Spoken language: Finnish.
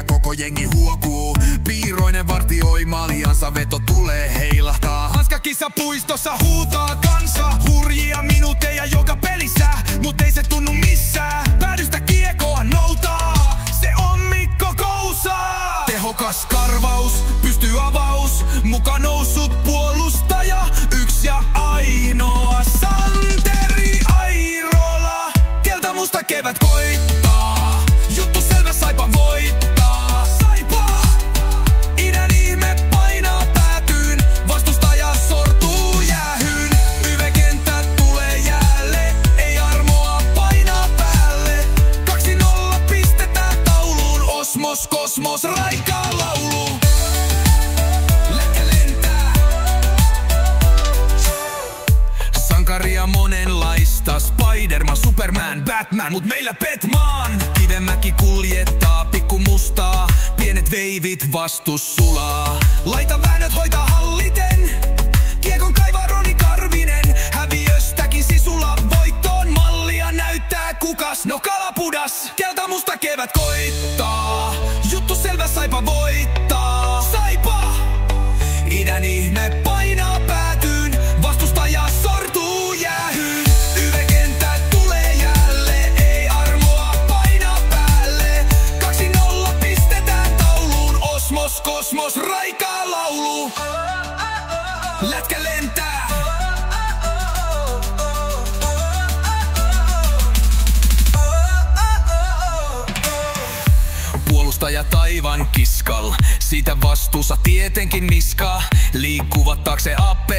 ja koko jengi huokuu. Piiroinen vartioi maljansa, veto tulee heilahtaa. Hanskakissa puistossa huutaa kansa, hurjia minuutteja joka pelissä, mut ei se tunnu missään. Päädystä kiekoa noutaa, se on Mikko Kousa. Tehokas karvaus, pystyy avaus, muka noussut puolustaja. Yksi ja ainoa Santeri Airola. Keltä musta kevät koittaa, juttu selvä, Saipa voittaa. Saipa! Idän ihme painaa päätyyn, vastustaja sortuu jäähyyn. YV-kenttä tulee jälleen, ei armoa painaa päälle. 2-0 pistetään tauluun, Osmos Kosmos raikaa laulu. Sankaria monenlaista, Spiderman, Superman, Batman, mut meillä Petman. Kivemäki kuljettaa pikku mustaa, pienet veivit vastus sulaa. Laita väännöt hoitaa halliten, kiekon kaivaa Roni Karvinen. Häviöstäkin sisulla voittoon, mallia näyttää kukas, no kalapudas. Keltä musta kevät koittaa, juttu selvä, Saipa voittaa. Saipa! Idän ihme painaa päätyyn, vastustaja sortuu jäähyyn. YV-kenttä tulee jälleen, ei armoa painaa päälle. 2-0 pistetään tauluun, Osmos Kosmos raikaa laulu. Lätkä lentää. Puolustaja taivan kiskal, siitä vastuussa tietenkin niskaa. Liikkuvat taakse appe.